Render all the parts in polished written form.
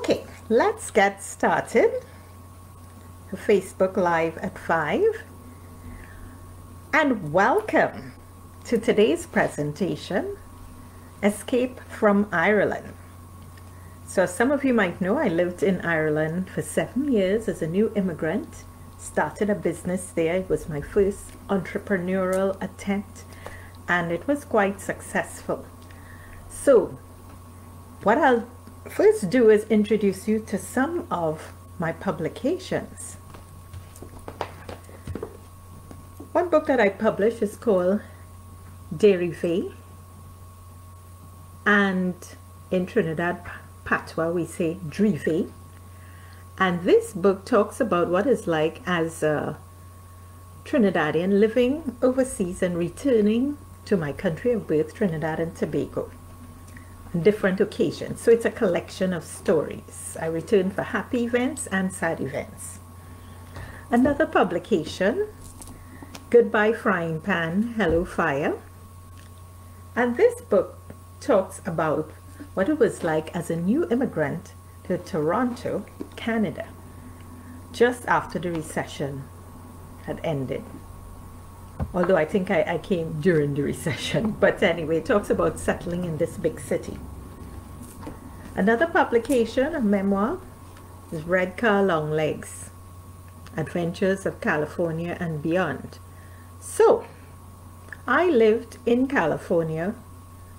Okay, let's get started. Facebook Live at 5. And welcome to today's presentation, Escape from Ireland. So some of you might know I lived in Ireland for 7 years as a new immigrant, started a business there. It was my first entrepreneurial attempt and it was quite successful. So what I'll first do is introduce you to some of my publications. One book that I published is called Derivé, and in Trinidad Patois we say Drivé. And this book talks about what it's like as a Trinidadian living overseas and returning to my country of birth, Trinidad and Tobago, on different occasions. So it's a collection of stories. I returned for happy events and sad events. Another publication, Goodbye Frying Pan, Hello Fire. And this book talks about what it was like as a new immigrant to Toronto, Canada, just after the recession had ended. Although I think I came during the recession. But anyway, it talks about settling in this big city. Another publication, a memoir, is Red Car Long Legs, Adventures of California and Beyond. So, I lived in California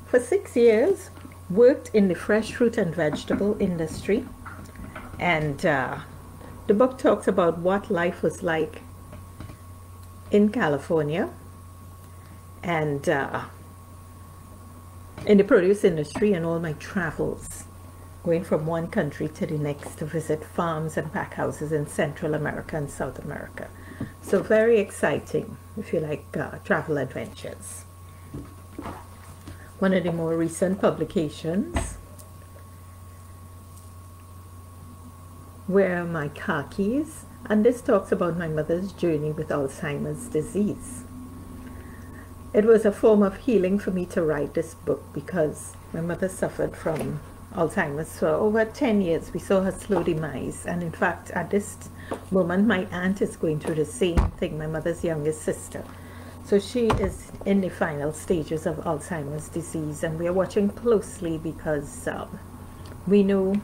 for 6 years, worked in the fresh fruit and vegetable industry, and the book talks about what life was like in California and in the produce industry and all my travels, going from one country to the next to visit farms and pack houses in Central America and South America. So very exciting if you like travel adventures. One of the more recent publications were my car keys, and this talks about my mother's journey with Alzheimer's disease. It was a form of healing for me to write this book because my mother suffered from Alzheimer's for over 10 years. We saw her slow demise, and in fact at this moment my aunt is going through the same thing, my mother's youngest sister. So she is in the final stages of Alzheimer's disease, and we are watching closely because we know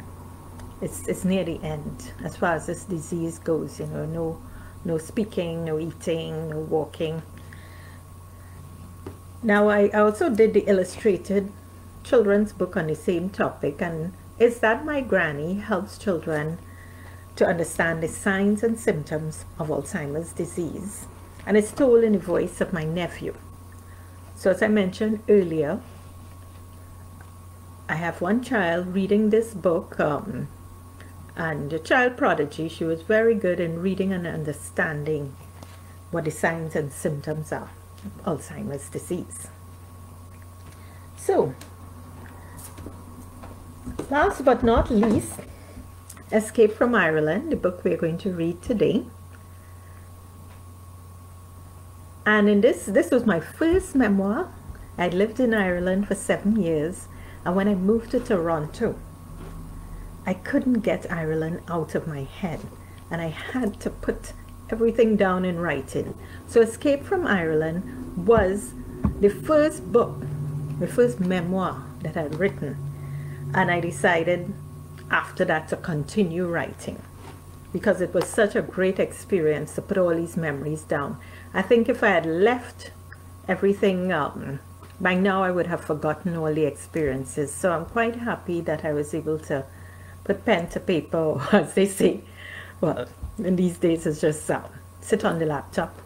it's near the end as far as this disease goes. You know, no speaking, no eating, no walking. Now I also did the illustrated children's book on the same topic, and it's that my granny helps children to understand the signs and symptoms of Alzheimer's disease, and it's told in the voice of my nephew. So as I mentioned earlier, I have one child reading this book, and a child prodigy. She was very good in reading and understanding what the signs and symptoms are of Alzheimer's disease. So, last but not least, Escape from Ireland, the book we're going to read today. And in this was my first memoir. I lived in Ireland for 7 years, and when I moved to Toronto, I couldn't get Ireland out of my head, and I had to put everything down in writing. So Escape from Ireland was the first book, the first memoir that I'd written, and I decided after that to continue writing because it was such a great experience to put all these memories down. I think if I had left everything by now I would have forgotten all the experiences. So I'm quite happy that I was able to put pen to paper, or as they say, well, in these days it's just sit on the laptop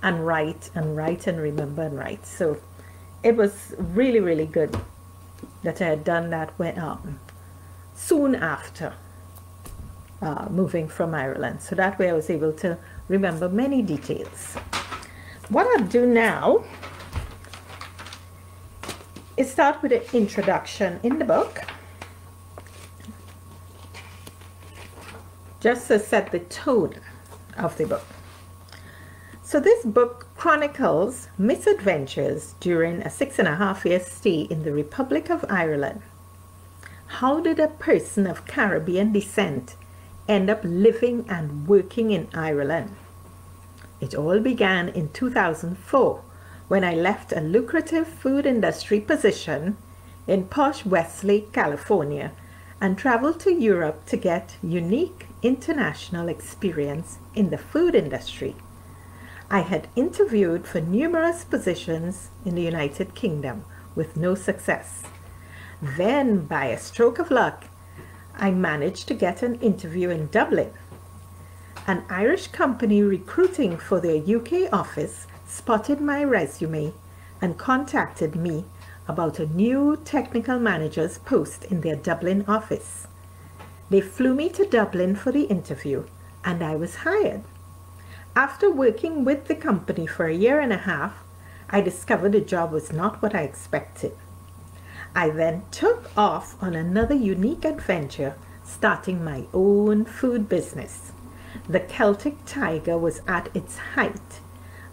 and write and write and remember and write. So it was really, really good that I had done that when soon after moving from Ireland. So that way I was able to remember many details. What I'll do now is start with an introduction in the book, just to set the tone of the book. So this book chronicles misadventures during a 6.5-year stay in the Republic of Ireland, How did a person of Caribbean descent end up living and working in Ireland? It all began in 2004 when I left a lucrative food industry position in posh Westlake, California, and traveled to Europe to get unique international experience in the food industry. I had interviewed for numerous positions in the United Kingdom with no success. Then, by a stroke of luck, I managed to get an interview in Dublin. An Irish company recruiting for their UK office spotted my resume and contacted me about a new technical manager's post in their Dublin office. They flew me to Dublin for the interview, and I was hired. After working with the company for a year and a half, I discovered the job was not what I expected. I then took off on another unique adventure, starting my own food business. The Celtic Tiger was at its height.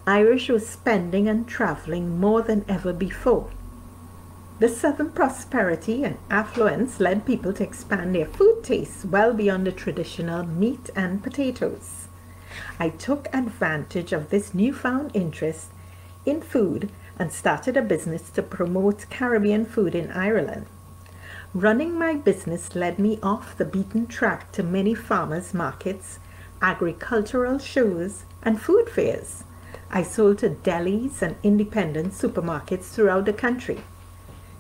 Irish was spending and traveling more than ever before. The southern prosperity and affluence led people to expand their food tastes well beyond the traditional meat and potatoes. I took advantage of this newfound interest in food and started a business to promote Caribbean food in Ireland. Running my business led me off the beaten track to many farmers' markets, agricultural shows, and food fairs. I sold to delis and independent supermarkets throughout the country.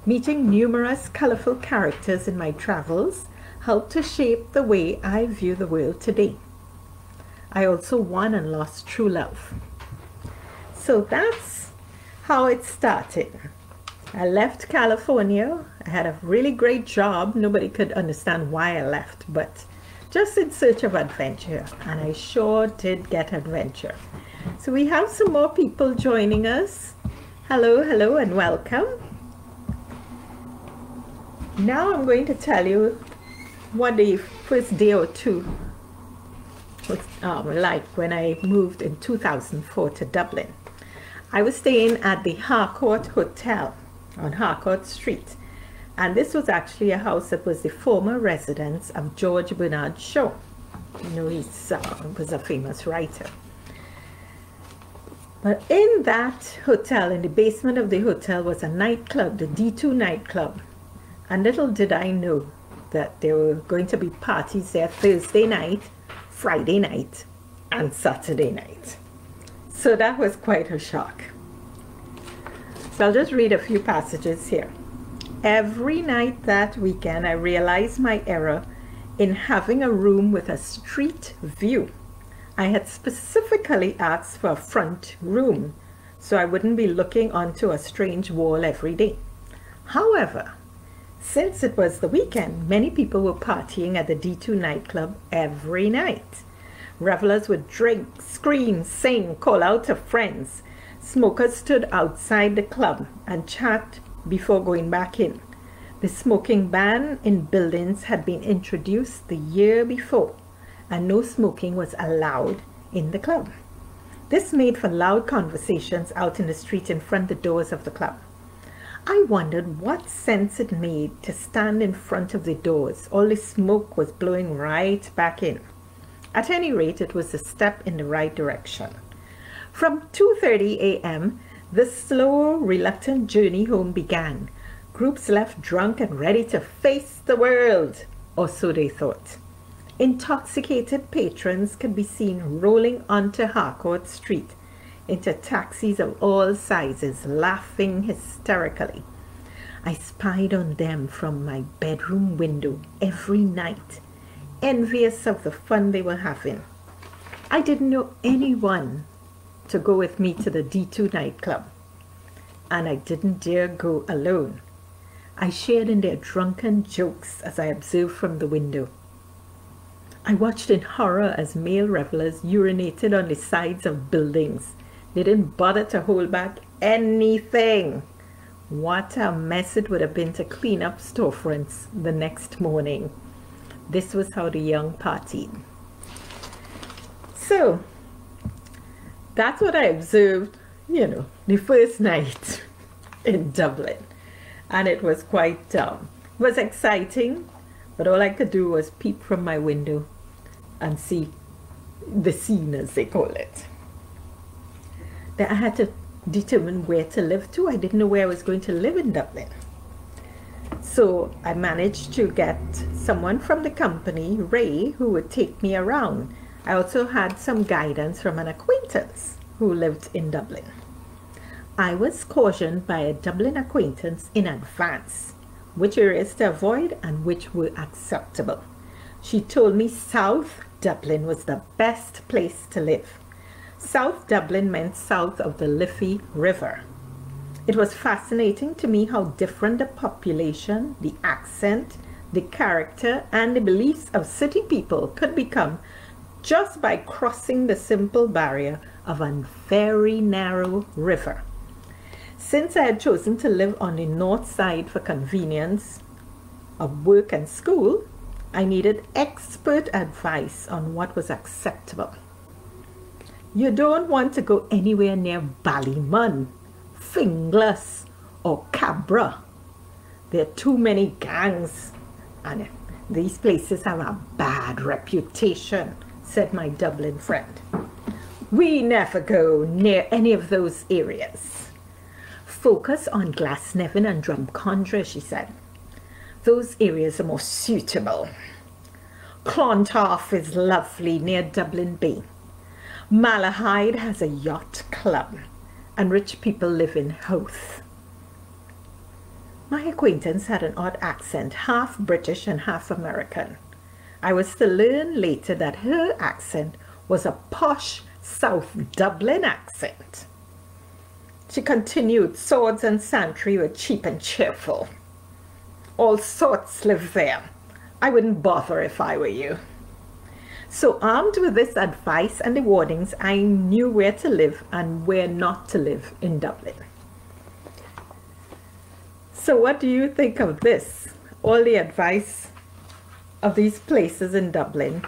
Meeting numerous colorful characters in my travels helped to shape the way I view the world today. I also won and lost true love. So that's how it started. I left California. I had a really great job. Nobody could understand why I left, but just in search of adventure, and I sure did get adventure. So we have some more people joining us. Hello, hello, and welcome. Now I'm going to tell you what the first day or two was like when I moved in 2004 to Dublin. I was staying at the Harcourt Hotel on Harcourt Street, and this was actually a house that was the former residence of George Bernard Shaw. You know, he was a famous writer. But in that hotel, in the basement of the hotel, was a nightclub, the D2 nightclub. And little did I know that there were going to be parties there Thursday night, Friday night, and Saturday night. So that was quite a shock. So I'll just read a few passages here. Every night that weekend, I realized my error in having a room with a street view. I had specifically asked for a front room, so I wouldn't be looking onto a strange wall every day. However, since it was the weekend, many people were partying at the D2 nightclub every night. Revelers would drink, scream, sing, call out to friends. Smokers stood outside the club and chat before going back in. The smoking ban in buildings had been introduced the year before, and no smoking was allowed in the club. This made for loud conversations out in the street in front of the doors of the club. I wondered what sense it made to stand in front of the doors. All the smoke was blowing right back in. At any rate, it was a step in the right direction. From 2:30 a.m., the slow, reluctant journey home began. Groups left drunk and ready to face the world, or so they thought. Intoxicated patrons could be seen rolling onto Harcourt Street into taxis of all sizes, laughing hysterically. I spied on them from my bedroom window every night, envious of the fun they were having. I didn't know anyone to go with me to the D2 nightclub, and I didn't dare go alone. I shared in their drunken jokes as I observed from the window. I watched in horror as male revelers urinated on the sides of buildings. They didn't bother to hold back anything. What a mess it would have been to clean up storefronts the next morning. This was how the young partied. So, that's what I observed, the first night in Dublin. And it was quite It was exciting, but all I could do was peep from my window and see the scene, as they call it. Then I had to determine where to live too. I didn't know where I was going to live in Dublin. So I managed to get someone from the company, Ray, who would take me around. I also had some guidance from an acquaintance who lived in Dublin. I was cautioned by a Dublin acquaintance in advance which areas to avoid and which were acceptable. She told me South Dublin was the best place to live. South Dublin meant south of the Liffey River. It was fascinating to me how different the population, the accent, the character, and the beliefs of city people could become just by crossing the simple barrier of a very narrow river. Since I had chosen to live on the north side for convenience of work and school, I needed expert advice on what was acceptable. You don't want to go anywhere near Ballymun, Finglas, or Cabra. There are too many gangs, and these places have a bad reputation, said my Dublin friend. We never go near any of those areas. Focus on Glasnevin and Drumcondra, she said. Those areas are more suitable. Clontarf is lovely near Dublin Bay. Malahide has a yacht club, and rich people live in Howth. My acquaintance had an odd accent, half British and half American. I was to learn later that her accent was a posh South Dublin accent. She continued, swords and santry were cheap and cheerful. All sorts live there. I wouldn't bother if I were you. So armed with this advice and the warnings, I knew where to live and where not to live in Dublin. So what do you think of this? All the advice of these places in Dublin.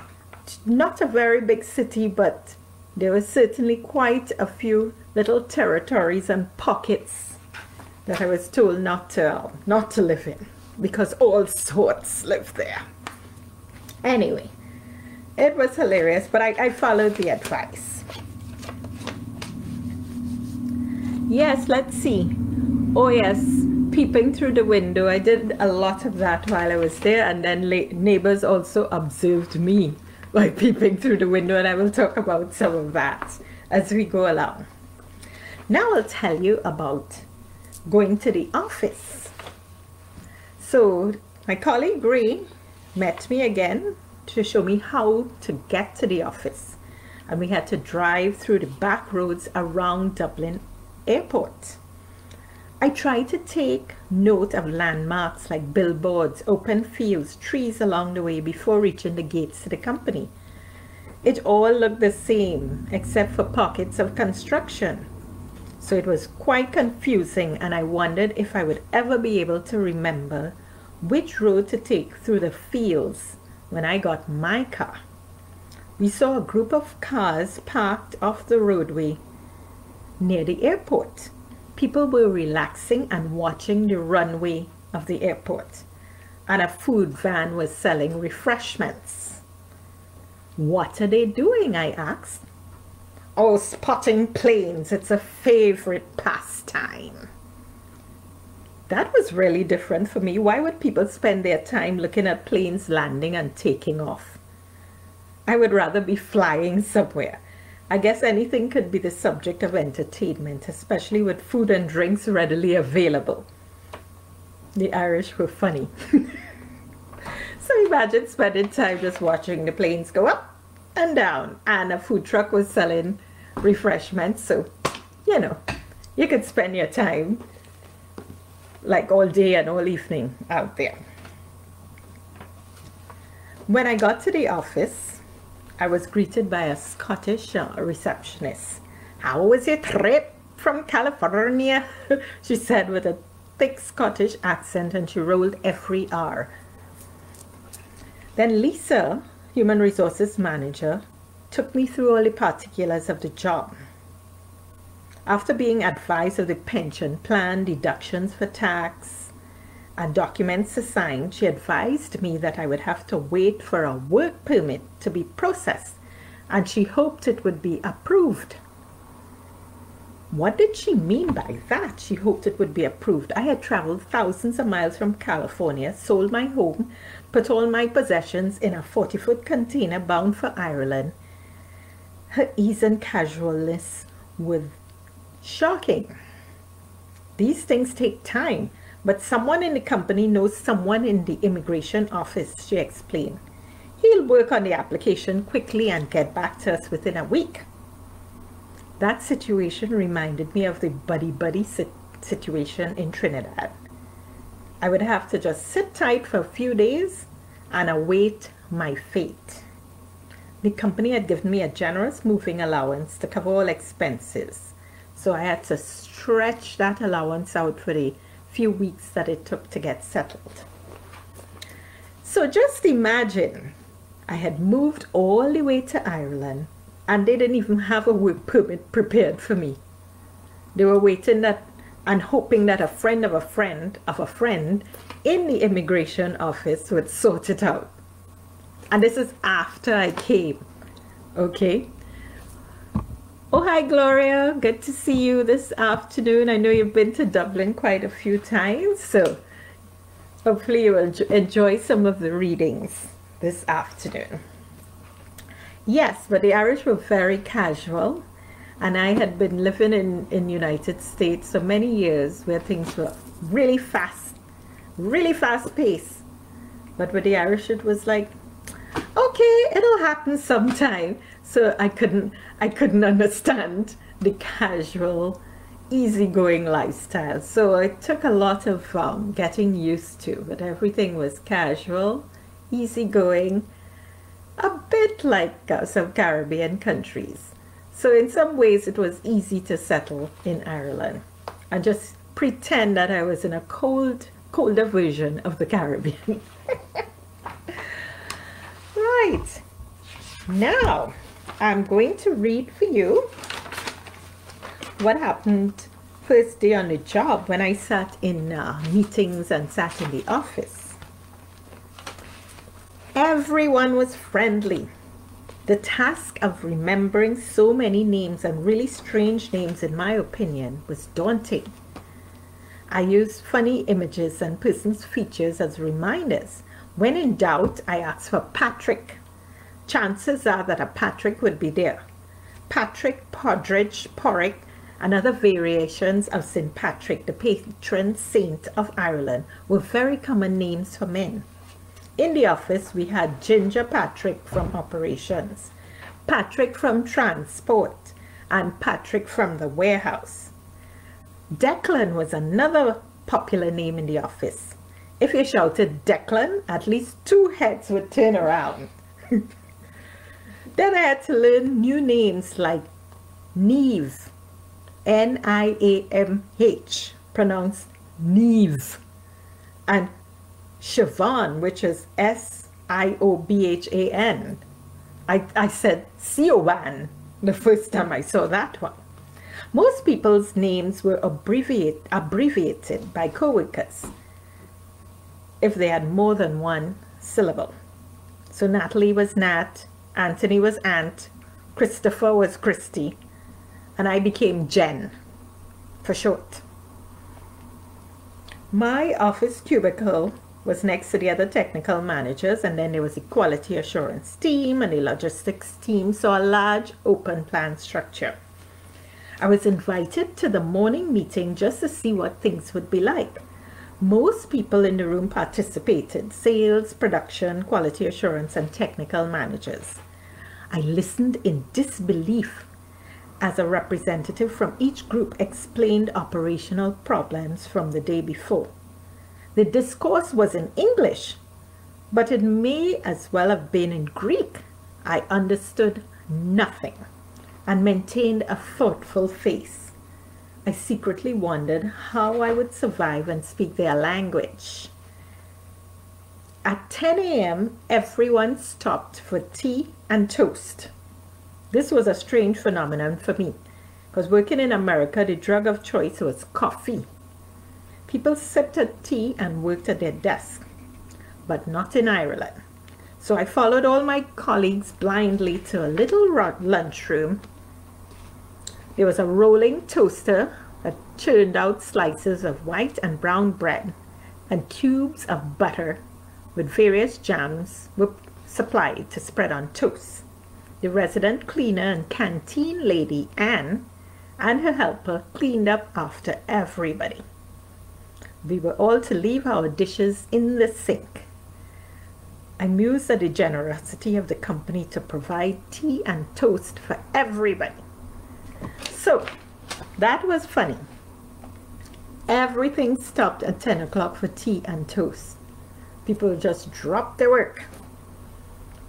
Not a very big city, but there were certainly quite a few little territories and pockets that I was told not to live in, because all sorts live there. Anyway, it was hilarious, but I followed the advice. Yes, let's see. Oh yes, peeping through the window. I did a lot of that while I was there, and then neighbors also observed me by peeping through the window, and I will talk about some of that as we go along. Now I'll tell you about going to the office. So my colleague Ray met me again to show me how to get to the office, and we had to drive through the back roads around Dublin Airport. I tried to take note of landmarks like billboards, open fields, trees along the way before reaching the gates to the company. It all looked the same except for pockets of construction. So it was quite confusing, and I wondered if I would ever be able to remember which road to take through the fields when I got my car. We saw a group of cars parked off the roadway near the airport. People were relaxing and watching the runway of the airport, and a food van was selling refreshments. What are they doing? I asked. Oh, spotting planes. It's a favorite pastime. That was really different for me. Why would people spend their time looking at planes landing and taking off? I would rather be flying somewhere. I guess anything could be the subject of entertainment, especially with food and drinks readily available. The Irish were funny. So imagine spending time just watching the planes go up and down, and a food truck was selling refreshments. So, you could spend your time like all day and all evening out there. When I got to the office, I was greeted by a Scottish receptionist. How was your trip from California? She said with a thick Scottish accent, and she rolled every R. Then Lisa, Human Resources Manager, took me through all the particulars of the job. After being advised of the pension plan, deductions for tax, and documents assigned, she advised me that I would have to wait for a work permit to be processed, and she hoped it would be approved. What did she mean by that? She hoped it would be approved. I had traveled thousands of miles from California, sold my home, put all my possessions in a 40-foot container bound for Ireland. Her ease and casualness were shocking. These things take time, but someone in the company knows someone in the immigration office, she explained. He'll work on the application quickly and get back to us within a week. That situation reminded me of the buddy-buddy situation in Trinidad. I would have to just sit tight for a few days and await my fate. The company had given me a generous moving allowance to cover all expenses, so I had to stretch that allowance out for the few weeks that it took to get settled. So just imagine, I had moved all the way to Ireland, and they didn't even have a work permit prepared for me. They were waiting and hoping that a friend of a friend of a friend in the immigration office would sort it out. And this is after I came, okay? Oh, hi, Gloria. Good to see you this afternoon. I know you've been to Dublin quite a few times, so hopefully you will enjoy some of the readings this afternoon. Yes, but the Irish were very casual, and I had been living in United States for many years where things were really fast paced. But with the Irish, it was like, okay, it'll happen sometime. So I couldn't understand the casual, easygoing lifestyle. So it took a lot of getting used to, but everything was casual, easygoing, a bit like some Caribbean countries. So in some ways it was easy to settle in Ireland and just pretend that I was in a colder version of the Caribbean. Right, now I'm going to read for you what happened first day on the job when I sat in meetings and sat in the office. Everyone was friendly. The task of remembering so many names, and really strange names in my opinion, was daunting. I used funny images and persons' features as reminders. When in doubt, I asked for Patrick. Chances are that a Patrick would be there. Patrick, Podridge, Porrick, and other variations of St. Patrick, the patron saint of Ireland, were very common names for men. In the office, we had Ginger Patrick from operations, Patrick from transport, and Patrick from the warehouse. Declan was another popular name in the office. If you shouted Declan, at least 2 heads would turn around. Then I had to learn new names like Neve, Niamh, pronounced Neve, and Siobhan, which is Siobhan. I said Siobhan the first time I saw that one. Most people's names were abbreviated by co-workers if they had more than one syllable. So Natalie was Nat, Anthony was Ant, Christopher was Christy, and I became Jen for short. My office cubicle was next to the other technical managers, and then there was the quality assurance team and the logistics team, so a large open plan structure. I was invited to the morning meeting just to see what things would be like. Most people in the room participated: sales, production, quality assurance, and technical managers. I listened in disbelief as a representative from each group explained operational problems from the day before. The discourse was in English, but it may as well have been in Greek. I understood nothing and maintained a thoughtful face. I secretly wondered how I would survive and speak their language. At 10 a.m., everyone stopped for tea and toast. This was a strange phenomenon for me, because working in America, the drug of choice was coffee. People sipped at tea and worked at their desk, but not in Ireland. So I followed all my colleagues blindly to a little lunchroom. There was a rolling toaster that churned out slices of white and brown bread, and cubes of butter with various jams were supplied to spread on toast. The resident cleaner and canteen lady, Anne, and her helper cleaned up after everybody. We were all to leave our dishes in the sink. I mused at the generosity of the company to provide tea and toast for everybody. So, that was funny. Everything stopped at 10 o'clock for tea and toast. People just dropped their work.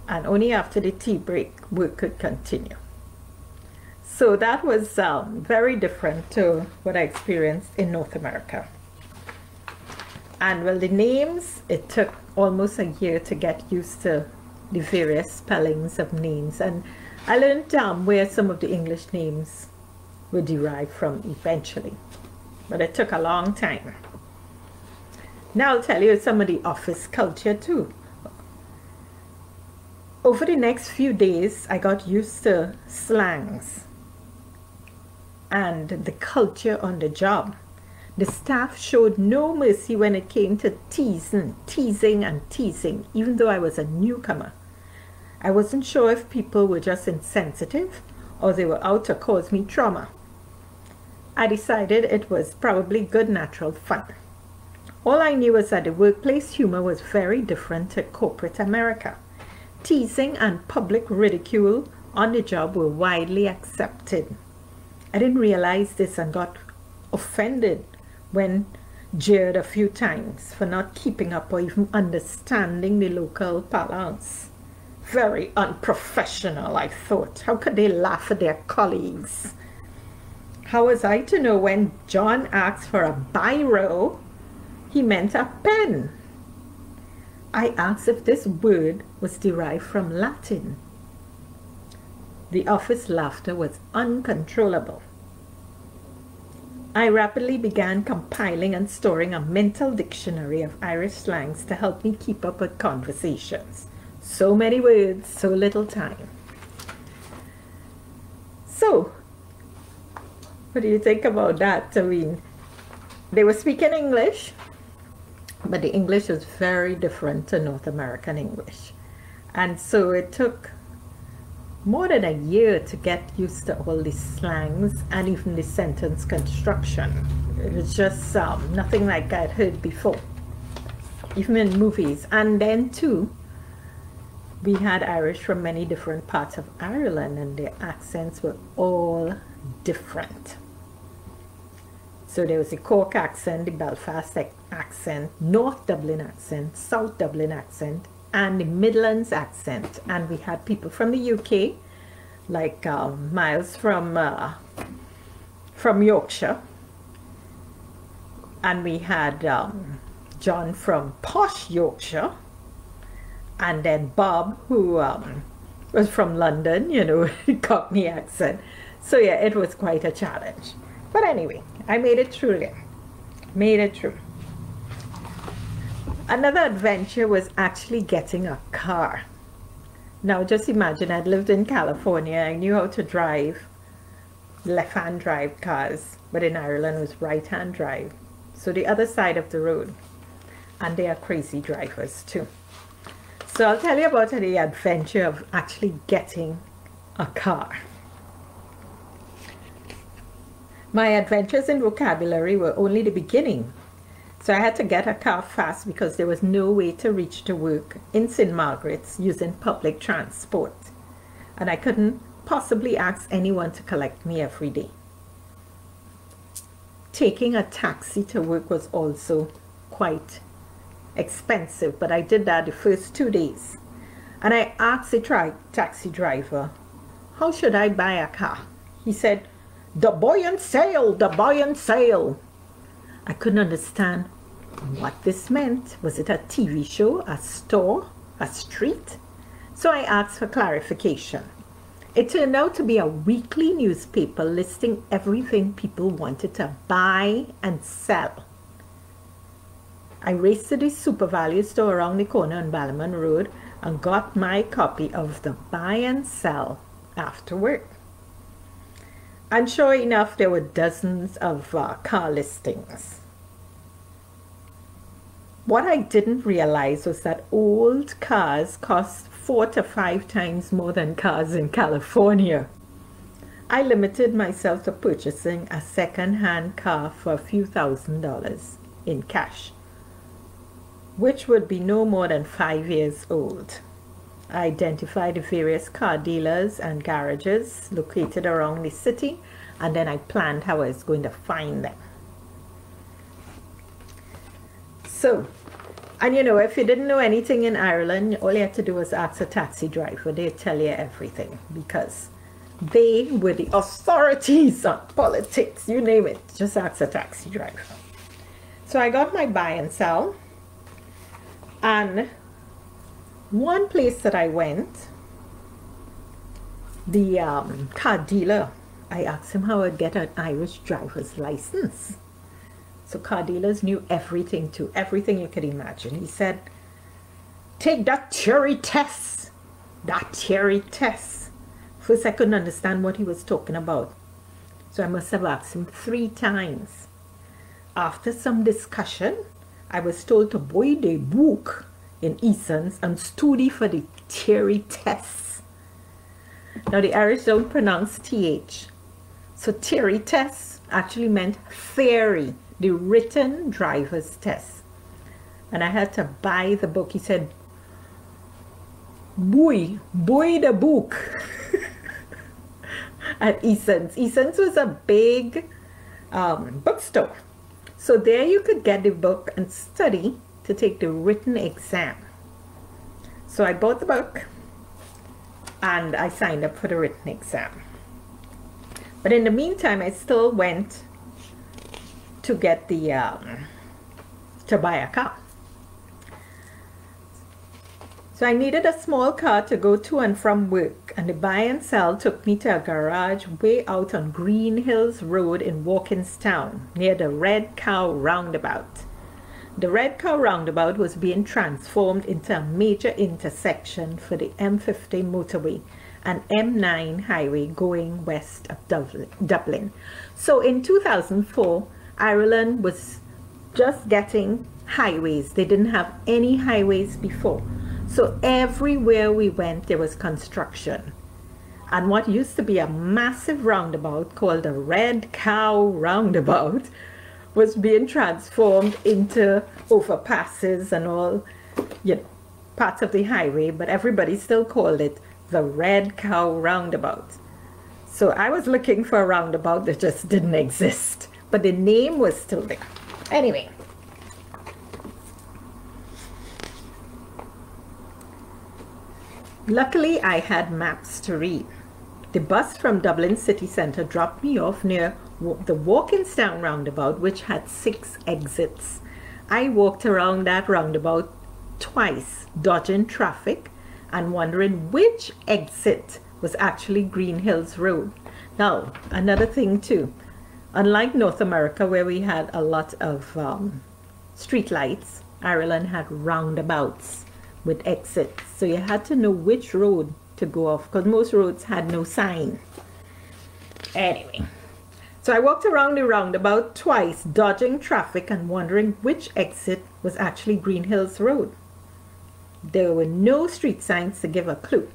And only after the tea break, work could continue. So that was very different to what I experienced in North America. And well, the names, it took almost a year to get used to the various spellings of names. And I learned where some of the English names were derived from eventually. But it took a long time. Now I'll tell you some of the office culture too. Over the next few days, I got used to slangs and the culture on the job. The staff showed no mercy when it came to teasing, even though I was a newcomer. I wasn't sure if people were just insensitive or they were out to cause me trauma. I decided it was probably good natural fun. All I knew was that the workplace humor was very different to corporate America. Teasing and public ridicule on the job were widely accepted. I didn't realize this and got offended when jeered a few times for not keeping up or even understanding the local parlance. Very unprofessional, I thought. How could they laugh at their colleagues? How was I to know when John asked for a biro, he meant a pen? I asked if this word was derived from Latin. The office laughter was uncontrollable. I rapidly began compiling and storing a mental dictionary of Irish slangs to help me keep up with conversations. So many words, so little time. So, what do you think about that? I mean, they were speaking English, but the English was very different to North American English. And so it took more than a year to get used to all the slangs and even the sentence construction. It was just nothing like I'd heard before, even in movies. And then too, we had Irish from many different parts of Ireland, and their accents were all different. So there was the Cork accent, the Belfast accent, North Dublin accent, South Dublin accent, and the Midlands accent. And we had people from the UK, like Miles from Yorkshire, and we had John from posh Yorkshire, and then Bob, who was from London, you know, Cockney accent. So yeah, it was quite a challenge. But anyway, I made it through there. Made it through. Another adventure was actually getting a car. Now just imagine, I'd lived in California. I knew how to drive left-hand drive cars, but in Ireland it was right-hand drive. So the other side of the road. And they are crazy drivers too. So I'll tell you about the adventure of actually getting a car. My adventures in vocabulary were only the beginning. So I had to get a car fast because there was no way to reach to work in St. Margaret's using public transport. And I couldn't possibly ask anyone to collect me every day. Taking a taxi to work was also quite expensive, but I did that the first 2 days. And I asked the taxi driver, how should I buy a car? He said, the boy on sale, the boy on sale. I couldn't understand what this meant. Was it a TV show, a store, a street? So I asked for clarification. It turned out to be a weekly newspaper listing everything people wanted to buy and sell. I raced to the Super Value store around the corner on Balmain Road and got my copy of the Buy and Sell after work. And sure enough, there were dozens of car listings. What I didn't realize was that old cars cost 4 to 5 times more than cars in California. I limited myself to purchasing a second-hand car for a few $1,000s in cash, which would be no more than 5 years old. I identified the various car dealers and garages located around the city, and then I planned how I was going to find them. So, and you know, if you didn't know anything in Ireland, all you had to do was ask a taxi driver. They'd tell you everything because they were the authorities on politics, you name it. Just ask a taxi driver. So I got my Buy and Sell, and one place that I went, the car dealer, I asked him how I'd get an Irish driver's license. So car dealers knew everything too, everything you could imagine. He said, take that theory test, that theory test. First, I couldn't understand what he was talking about. So I must have asked him 3 times. After some discussion, I was told to buy the book in Eason's and study for the theory tests. Now the Irish don't pronounce TH. So theory tests actually meant theory, the written driver's test. And I had to buy the book. He said, buy the book. At Eason's. Eason's was a big bookstore. So there you could get the book and study to take the written exam. So I bought the book and I signed up for the written exam. But in the meantime, I still went to get the, to buy a car. So I needed a small car to go to and from work, and the Buy and Sell took me to a garage way out on Green Hills Road in Walkinstown, near the Red Cow Roundabout. The Red Cow Roundabout was being transformed into a major intersection for the M50 motorway and M9 highway going west of Dublin. So in 2004, Ireland was just getting highways. They didn't have any highways before. So everywhere we went, there was construction. And what used to be a massive roundabout called the Red Cow Roundabout was being transformed into overpasses and all, you know, parts of the highway, but everybody still called it the Red Cow Roundabout. So I was looking for a roundabout that just didn't exist, but the name was still there. Anyway. Luckily, I had maps to read. The bus from Dublin city centre dropped me off near the Walkinstown roundabout, which had 6 exits. I walked around that roundabout twice, dodging traffic and wondering which exit was actually Green Hills Road. Now, another thing too, unlike North America where we had a lot of street lights, Ireland had roundabouts with exits. So you had to know which road to go off because most roads had no sign. Anyway, so I walked around the roundabout twice, dodging traffic and wondering which exit was actually Green Hills Road. There were no street signs to give a clue.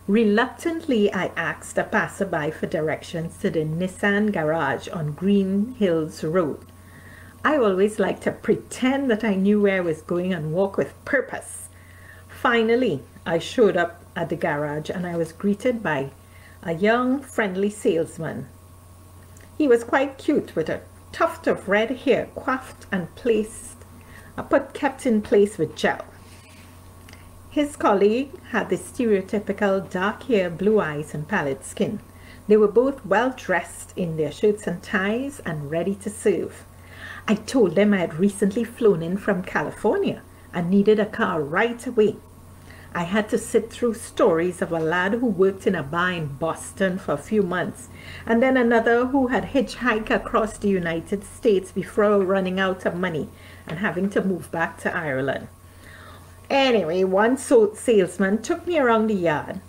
Reluctantly, I asked a passerby for directions to the Nissan garage on Green Hills Road. I always like to pretend that I knew where I was going and walk with purpose. Finally, I showed up at the garage and I was greeted by a young, friendly salesman. He was quite cute with a tuft of red hair coiffed and kept in place with gel. His colleague had the stereotypical dark hair, blue eyes and pallid skin. They were both well dressed in their shirts and ties and ready to serve. I told them I had recently flown in from California and needed a car right away. I had to sit through stories of a lad who worked in a bar in Boston for a few months, and then another who had hitchhiked across the United States before running out of money and having to move back to Ireland. Anyway, one salesman took me around the yard.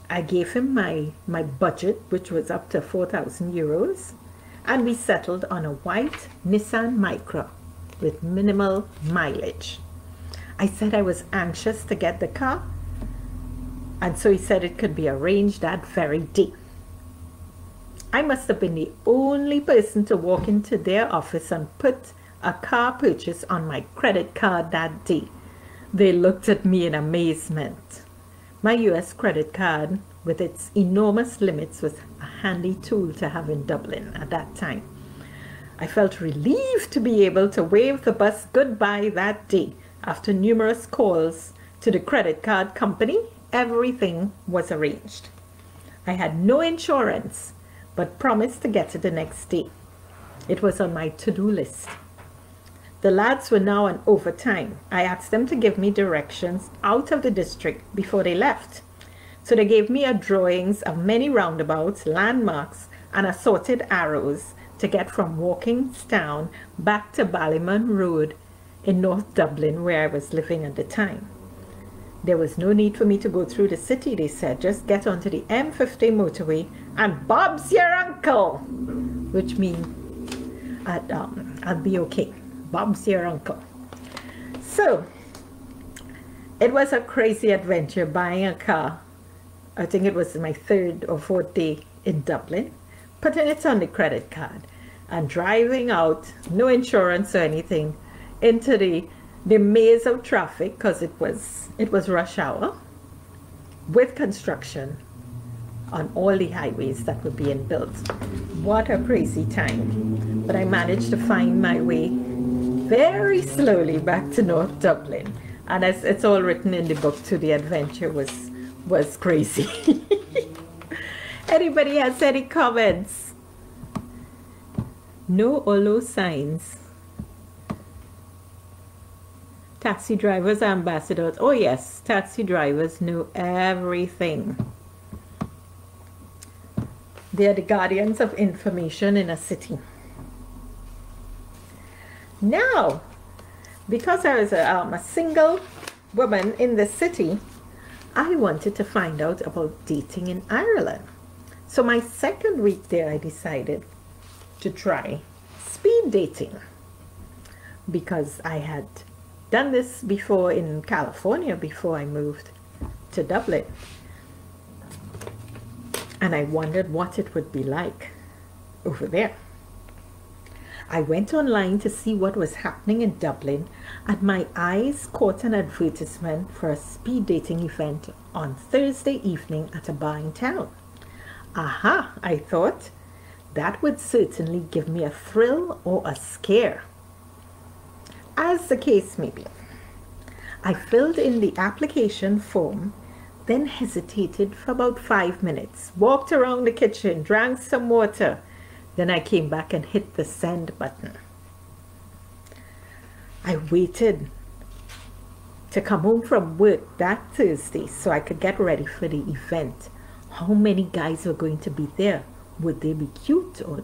I gave him my budget, which was up to 4,000 euros, and we settled on a white Nissan Micra with minimal mileage. I said I was anxious to get the car, and so he said it could be arranged that very day. I must have been the only person to walk into their office and put a car purchase on my credit card that day. They looked at me in amazement. My US credit card, with its enormous limits, was a handy tool to have in Dublin at that time. I felt relieved to be able to wave the bus goodbye that day. After numerous calls to the credit card company, everything was arranged. I had no insurance, but promised to get it the next day. It was on my to-do list. The lads were now on overtime. I asked them to give me directions out of the district before they left. So they gave me drawings of many roundabouts, landmarks, and assorted arrows to get from Walkingstown back to Ballymun Road in North Dublin, where I was living at the time. There was no need for me to go through the city, they said. Just get onto the M50 motorway and Bob's your uncle, which means I'll be okay. Bob's your uncle. So it was a crazy adventure buying a car. I think it was my 3rd or 4th day in Dublin, putting it on the credit card and driving out, no insurance or anything, into the maze of traffic, because it was rush hour with construction on all the highways that were being built. What a crazy time. But I managed to find my way very slowly back to North Dublin, and as it's all written in the book too, the adventure was crazy. Anybody has any comments? No or low signs. Taxi drivers are ambassadors. Oh yes, taxi drivers know everything. They are the guardians of information in a city. Now, because I was a single woman in the city, I wanted to find out about dating in Ireland. So my 2nd week there, I decided to try speed dating, because I had done this before in California before I moved to Dublin, and I wondered what it would be like over there. I went online to see what was happening in Dublin, and my eyes caught an advertisement for a speed dating event on Thursday evening at a bar in town. Aha, I thought, that would certainly give me a thrill or a scare. As the case may be, I filled in the application form, then hesitated for about 5 minutes, walked around the kitchen, drank some water, then I came back and hit the send button. I waited to come home from work that Thursday so I could get ready for the event. How many guys were going to be there? Would they be cute or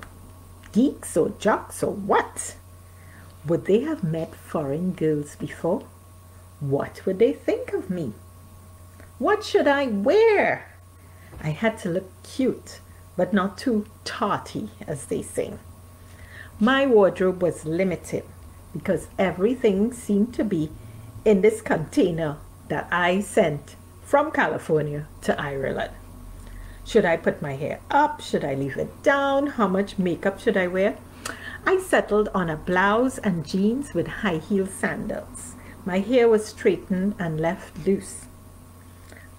geeks or jocks or what? Would they have met foreign girls before? What would they think of me? What should I wear? I had to look cute, but not too tarty, as they say. My wardrobe was limited because everything seemed to be in this container that I sent from California to Ireland. Should I put my hair up? Should I leave it down? How much makeup should I wear? I settled on a blouse and jeans with high heel sandals. My hair was straightened and left loose.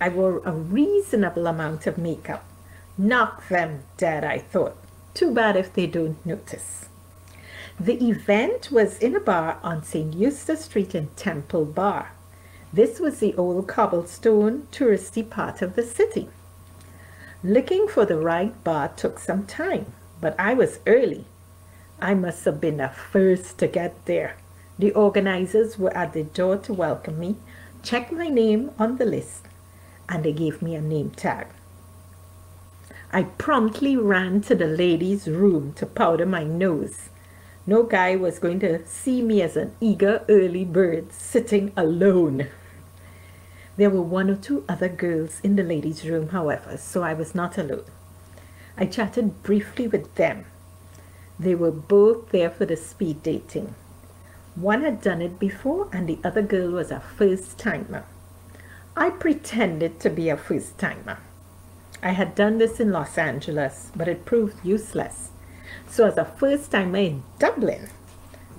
I wore a reasonable amount of makeup. Knock them dead, I thought. Too bad if they don't notice. The event was in a bar on St. Eustace Street in Temple Bar. This was the old cobblestone touristy part of the city. Looking for the right bar took some time, but I was early. I must have been the first to get there. The organizers were at the door to welcome me, checked my name on the list, and they gave me a name tag. I promptly ran to the ladies' room to powder my nose. No guy was going to see me as an eager early bird sitting alone. There were 1 or 2 other girls in the ladies' room, however, so I was not alone. I chatted briefly with them. They were both there for the speed dating. One had done it before, and the other girl was a first-timer. I pretended to be a first-timer. I had done this in Los Angeles, but it proved useless. So as a first-timer in Dublin,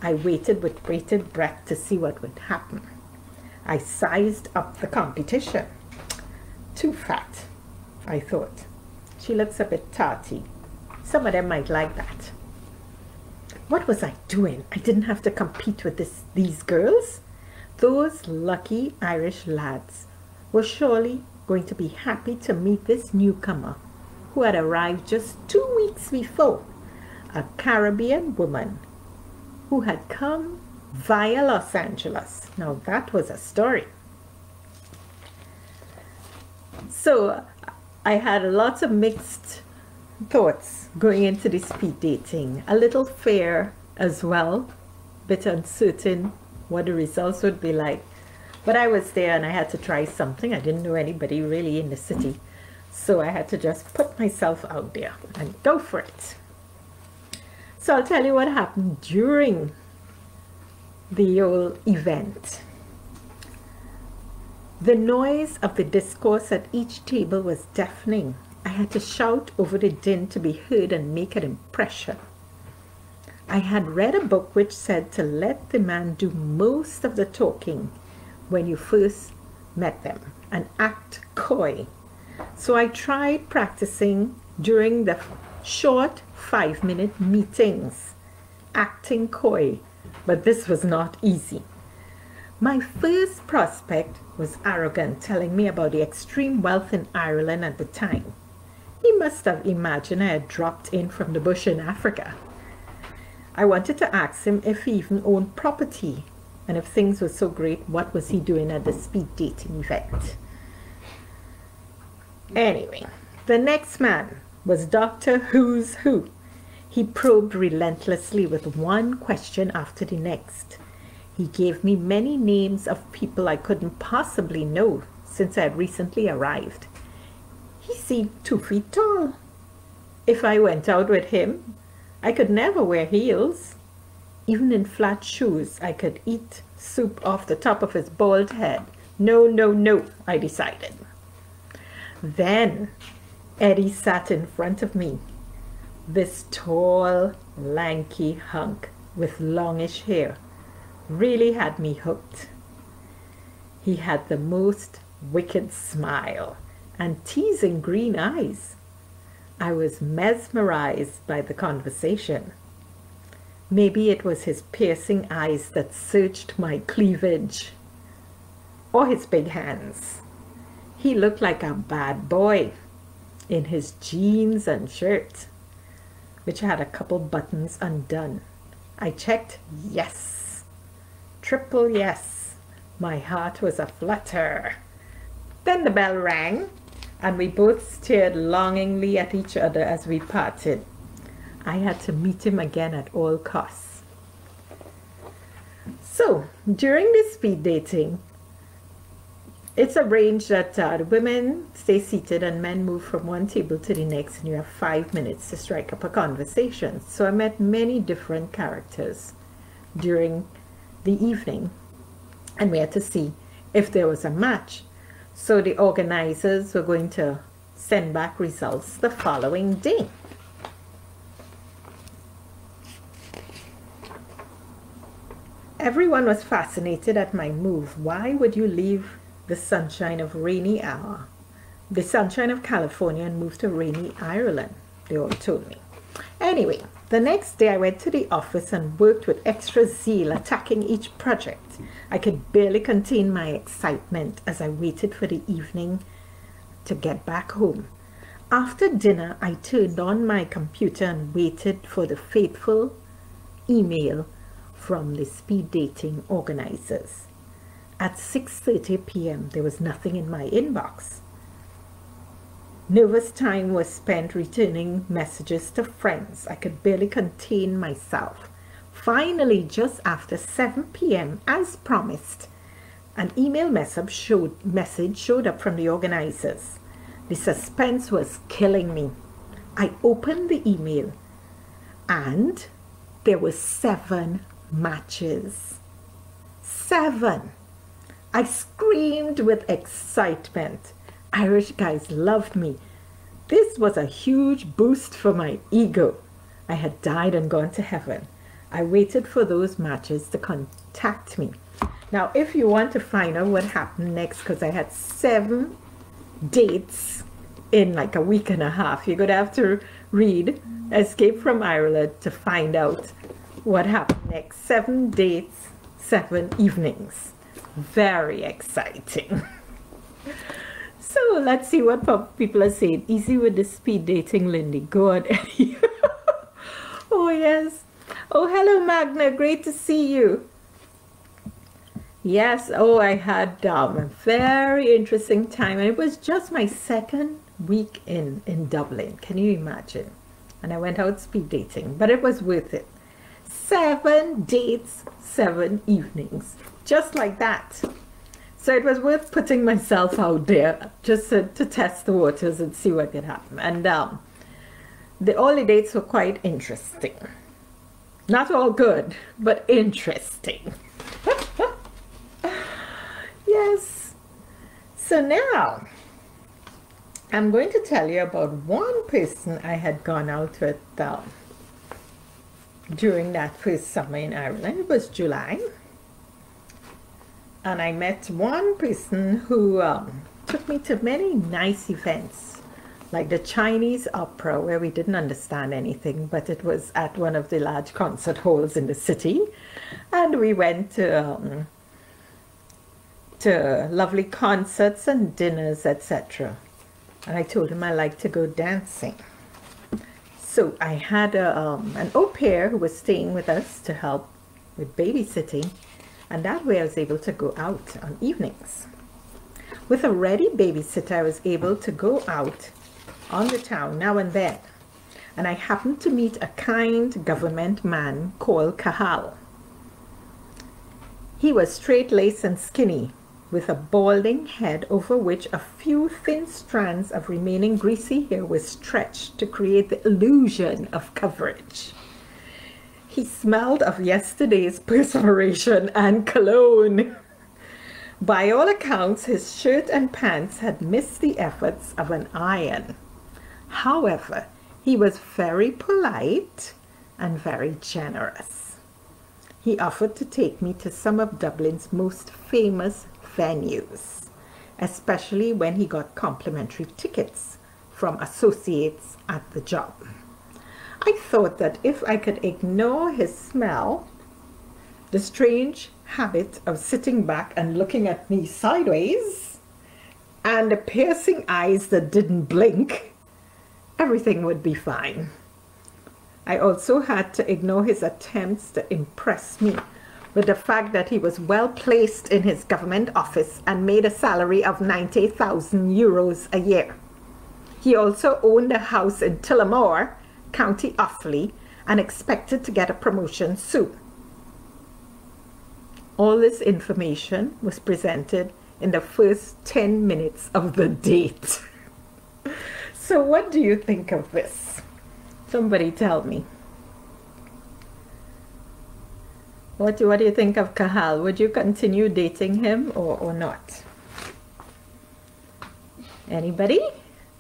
I waited with bated breath to see what would happen. I sized up the competition. Too fat, I thought. She looks a bit tarty. Some of them might like that. What was I doing? I didn't have to compete with these girls. Those lucky Irish lads were surely going to be happy to meet this newcomer who had arrived just 2 weeks before, a Caribbean woman who had come via Los Angeles. Now that was a story. So I had lots of mixed thoughts going into the speed dating. A little fear as well, a bit uncertain what the results would be like. But I was there and I had to try something. I didn't know anybody really in the city. So I had to just put myself out there and go for it. So I'll tell you what happened during the whole event. The noise of the discourse at each table was deafening. I had to shout over the din to be heard and make an impression. I had read a book which said to let the man do most of the talking when you first met them and act coy. So I tried practicing during the short 5-minute meetings, acting coy, but this was not easy. My first prospect was arrogant, telling me about the extreme wealth in Ireland at the time. He must have imagined I had dropped in from the bush in Africa. I wanted to ask him if he even owned property, and if things were so great, what was he doing at the speed dating event? Anyway, the next man was Doctor Who's Who. He probed relentlessly with one question after the next. He gave me many names of people I couldn't possibly know since I had recently arrived. He seemed 2 feet tall. If I went out with him, I could never wear heels. Even in flat shoes, I could eat soup off the top of his bald head. No, no, no, I decided. Then Eddie sat in front of me. This tall, lanky hunk with longish hair really had me hooked. He had the most wicked smile and teasing green eyes. I was mesmerized by the conversation. Maybe it was his piercing eyes that searched my cleavage, or his big hands. He looked like a bad boy in his jeans and shirt, which had a couple buttons undone. I checked yes, triple yes. My heart was aflutter. Then the bell rang, and we both stared longingly at each other as we parted. I had to meet him again at all costs. So, during this speed dating, it's arranged that the women stay seated and men move from one table to the next, and you have 5 minutes to strike up a conversation. So I met many different characters during the evening, and we had to see if there was a match. So the organizers were going to send back results the following day. Everyone was fascinated at my move. Why would you leave the sunshine of rainy hour, the sunshine of California, and move to rainy Ireland? They all told me. Anyway, the next day I went to the office and worked with extra zeal, attacking each project. I could barely contain my excitement as I waited for the evening to get back home. After dinner, I turned on my computer and waited for the fateful email from the speed dating organizers. At 6:30 p.m., there was nothing in my inbox. Nervous time was spent returning messages to friends. I could barely contain myself. Finally, just after 7 p.m., as promised, an email message showed up from the organizers. The suspense was killing me. I opened the email and there were 7 matches. 7! I screamed with excitement. Irish guys loved me. This was a huge boost for my ego. I had died and gone to heaven. I waited for those matches to contact me. Now, if you want to find out what happened next, because I had 7 dates in like a week and a half, you're going to have to read Escape from Ireland to find out what happened next. 7 dates, 7 evenings. Very exciting. So let's see what people are saying. Easy with the speed dating, Lindy. Go on, Eddie. Oh, yes. Oh, hello, Magna. Great to see you. Yes. Oh, I had a very interesting time. And it was just my 2nd week in Dublin. Can you imagine? And I went out speed dating, but it was worth it. 7 dates, 7 evenings. Just like that. So it was worth putting myself out there just to test the waters and see what could happen. And all the dates were quite interesting. Not all good, but interesting. Yes. So now, I'm going to tell you about one person I had gone out with during that first summer in Ireland. It was July. And I met one person who took me to many nice events, like the Chinese opera, where we didn't understand anything, but it was at one of the large concert halls in the city. And we went to lovely concerts and dinners, etc. And I told him I like to go dancing. So I had an au pair who was staying with us to help with babysitting. And that way I was able to go out on evenings. With a ready babysitter, I was able to go out on the town now and then. And I happened to meet a kind government man called Cahal. He was straight-laced and skinny, with a balding head over which a few thin strands of remaining greasy hair were stretched to create the illusion of coverage. He smelled of yesterday's perspiration and cologne. By all accounts, his shirt and pants had missed the efforts of an iron. However, he was very polite and very generous. He offered to take me to some of Dublin's most famous venues, especially when he got complimentary tickets from associates at the job. I thought that if I could ignore his smell, the strange habit of sitting back and looking at me sideways, and the piercing eyes that didn't blink, everything would be fine. I also had to ignore his attempts to impress me with the fact that he was well placed in his government office and made a salary of 90,000 euros a year. He also owned a house in Tullamore, County Offaly, and expected to get a promotion soon. All this information was presented in the first 10 minutes of the date. So what do you think of this? Somebody tell me. What do you think of Cahal? Would you continue dating him or not? Anybody?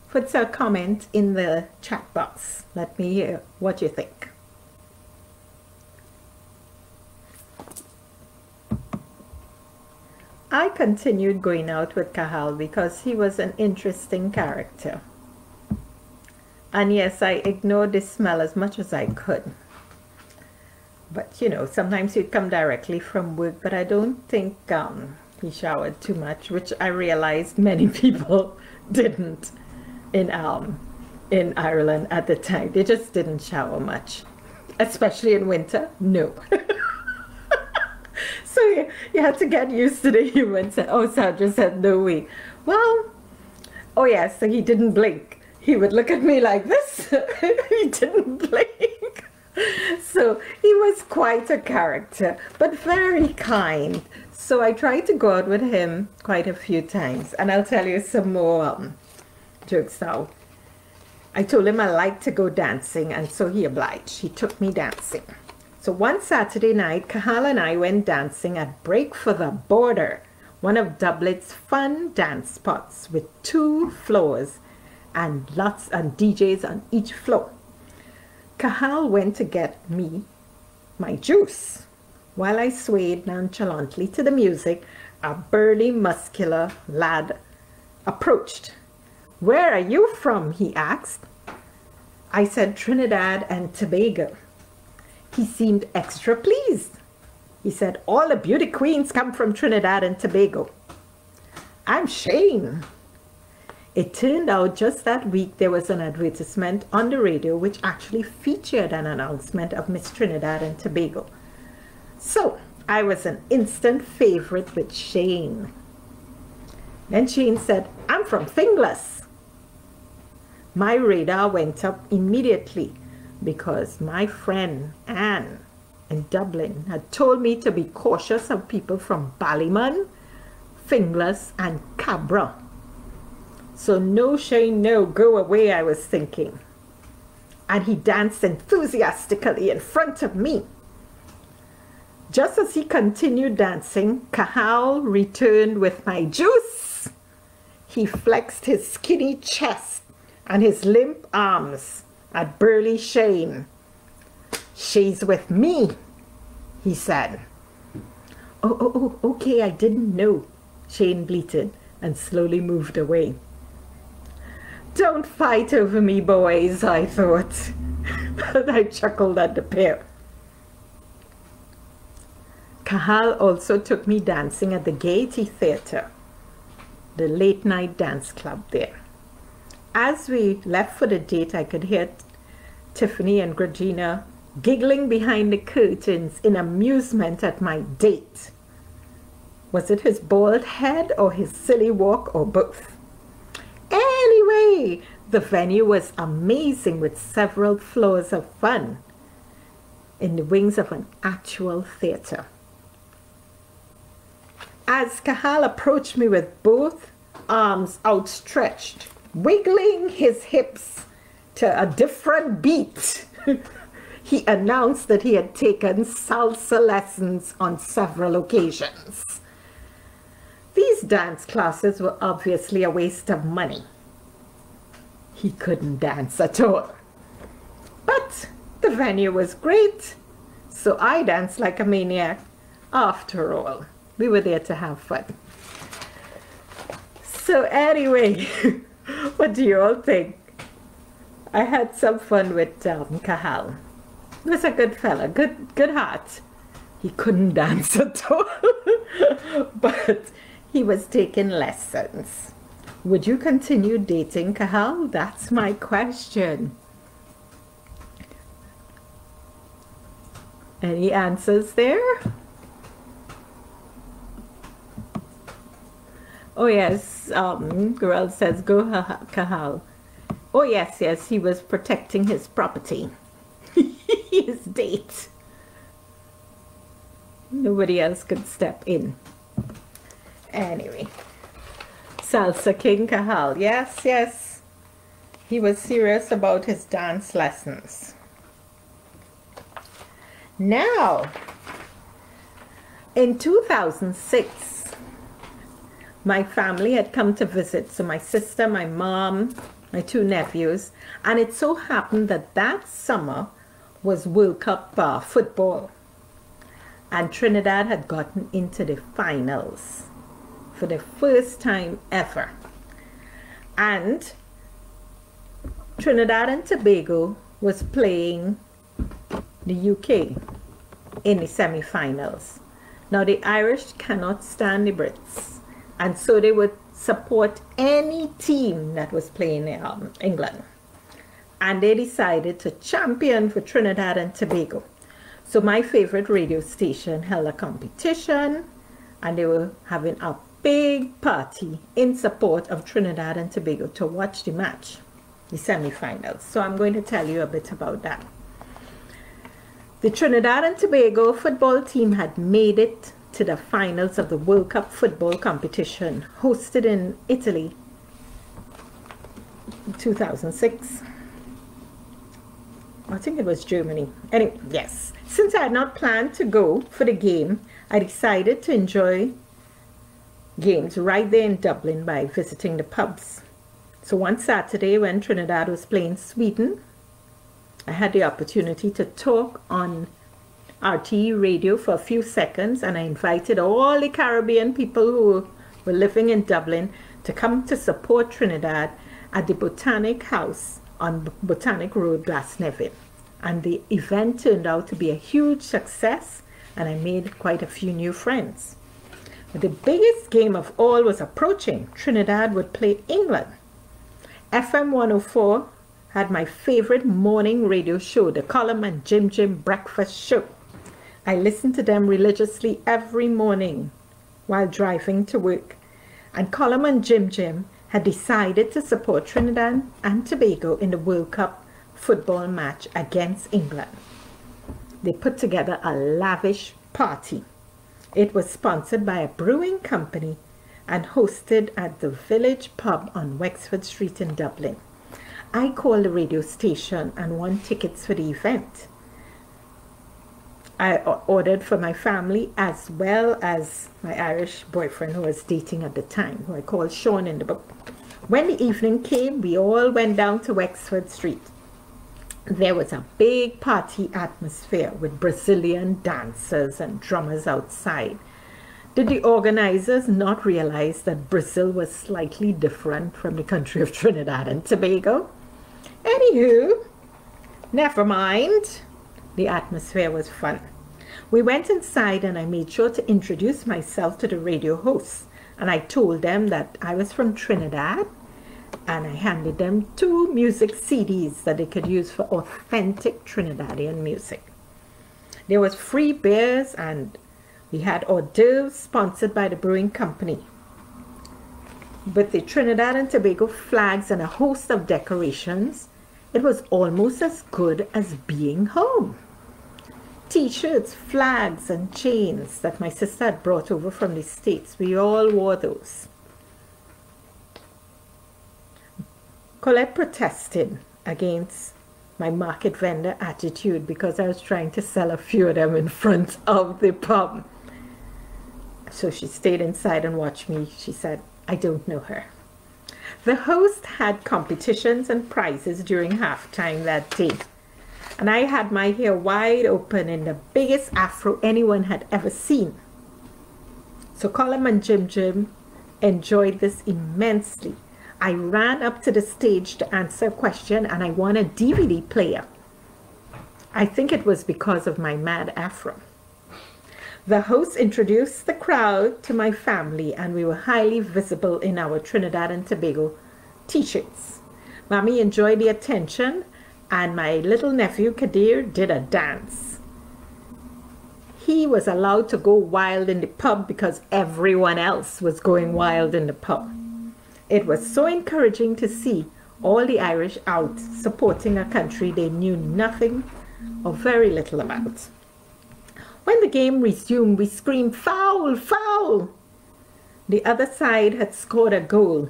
Put a comment in the chat box. Let me hear what you think. I continued going out with Cahal because he was an interesting character. And yes, I ignored the smell as much as I could. But you know, sometimes he'd come directly from work, but I don't think he showered too much, which I realized many people didn't in Ireland at the time. They just didn't shower much, especially in winter. No. So you had to get used to the humor and say, oh, Sandra said, no way. Well, oh yes, so he didn't blink. He would look at me like this. He didn't blink. So he was quite a character, but very kind. So I tried to go out with him quite a few times. And I'll tell you some more jokes now. I told him I liked to go dancing, and so he obliged. He took me dancing. So one Saturday night, Kahal and I went dancing at Break for the Border, one of Dublin's fun dance spots with 2 floors and lots and DJs on each floor. Kahal went to get me my juice. While I swayed nonchalantly to the music, a burly, muscular lad approached. "Where are you from?" he asked. I said, "Trinidad and Tobago." He seemed extra pleased. He said, "All the beauty queens come from Trinidad and Tobago." "I'm Shane." It turned out just that week there was an advertisement on the radio which actually featured an announcement of Miss Trinidad and Tobago. So I was an instant favorite with Shane. Then Shane said, "I'm from Finglas." My radar went up immediately because my friend Anne in Dublin had told me to be cautious of people from Ballymun, Finglas and Cabra. So no, Shane, no, go away, I was thinking. And he danced enthusiastically in front of me. Just as he continued dancing, Kahal returned with my juice. He flexed his skinny chest and his limp arms at burly Shane. "She's with me," he said. Oh, okay, I didn't know," Shane bleated and slowly moved away. "Don't fight over me, boys," I thought. But I chuckled at the pair. Kahal also took me dancing at the Gaiety Theatre, the late-night dance club there. As we left for the date, I could hear Tiffany and Georgina giggling behind the curtains in amusement at my date. Was it his bald head or his silly walk or both? Anyway, the venue was amazing with several floors of fun in the wings of an actual theatre. As Kahal approached me with both arms outstretched, wiggling his hips to a different beat, he announced that he had taken salsa lessons on several occasions. These dance classes were obviously a waste of money. He couldn't dance at all. But the venue was great, so I danced like a maniac. After all, we were there to have fun. So anyway, what do you all think? I had some fun with Kahal. He was a good fella, good heart. He couldn't dance at all, but he was taking lessons. Would you continue dating Kahal? That's my question. Any answers there? Oh yes, girl says, go Kahal. Oh yes, he was protecting his property. His date. Nobody else could step in. Anyway. Salsa King Kahal. Yes. He was serious about his dance lessons. Now, in 2006, my family had come to visit. So my sister, my mom, my 2 nephews, and it so happened that summer was World Cup football. And Trinidad had gotten into the finals for the first time ever. And Trinidad and Tobago was playing the UK in the semi-finals. Now the Irish cannot stand the Brits, and so they would support any team that was playing England. And they decided to champion for Trinidad and Tobago. So my favorite radio station held a competition, and they were having a big party in support of Trinidad and Tobago to watch the match, the semi-finals. So I'm going to tell you a bit about that. The Trinidad and Tobago football team had made it to the finals of the World Cup football competition hosted in Italy in 2006. I think it was Germany. Anyway, yes. Since I had not planned to go for the game, I decided to enjoy games right there in Dublin by visiting the pubs. So one Saturday when Trinidad was playing Sweden, I had the opportunity to talk on RTE radio for a few seconds, and I invited all the Caribbean people who were living in Dublin to come to support Trinidad at the Botanic House on Botanic Road, Glasnevin. And the event turned out to be a huge success, and I made quite a few new friends. But the biggest game of all was approaching. Trinidad would play England. FM 104 had my favorite morning radio show, the Colum and Jim Jim Breakfast Show. I listened to them religiously every morning while driving to work. And Colum and Jim Jim had decided to support Trinidad and Tobago in the World Cup football match against England. They put together a lavish party. It was sponsored by a brewing company and hosted at the Village Pub on Wexford Street in Dublin. I called the radio station and won tickets for the event. I ordered for my family as well as my Irish boyfriend who I was dating at the time, who I called Sean in the book. When the evening came, we all went down to Wexford Street. There was a big party atmosphere with Brazilian dancers and drummers outside. Did the organizers not realize that Brazil was slightly different from the country of Trinidad and Tobago? Anywho, never mind. The atmosphere was fun. We went inside and I made sure to introduce myself to the radio hosts, and I told them that I was from Trinidad, and I handed them 2 music CDs that they could use for authentic Trinidadian music. There was free beers, and we had hors d'oeuvres sponsored by the brewing company. With the Trinidad and Tobago flags and a host of decorations, it was almost as good as being home. T-shirts, flags, and chains that my sister had brought over from the States, we all wore those. Colette protested against my market vendor attitude because I was trying to sell a few of them in front of the pub. So she stayed inside and watched me. She said, I don't know her. The host had competitions and prizes during halftime that day. And I had my hair wide open in the biggest afro anyone had ever seen. So Colum and Jim Jim enjoyed this immensely. I ran up to the stage to answer a question, and I won a DVD player. I think it was because of my mad afro. The host introduced the crowd to my family, and we were highly visible in our Trinidad and Tobago t-shirts. Mommy enjoyed the attention, and my little nephew Kadir did a dance. He was allowed to go wild in the pub because everyone else was going wild in the pub. It was so encouraging to see all the Irish out supporting a country they knew nothing or very little about. When the game resumed, we screamed, "Foul! Foul!" The other side had scored a goal.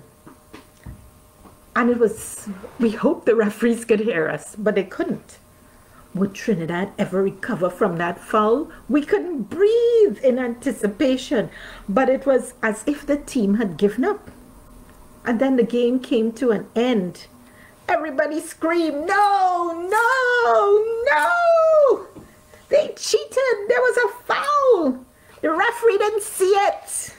And it was, we hoped the referees could hear us, but they couldn't. Would Trinidad ever recover from that foul? We couldn't breathe in anticipation, but it was as if the team had given up. And then the game came to an end. Everybody screamed, "No, no, no! They cheated! There was a foul! The referee didn't see it!"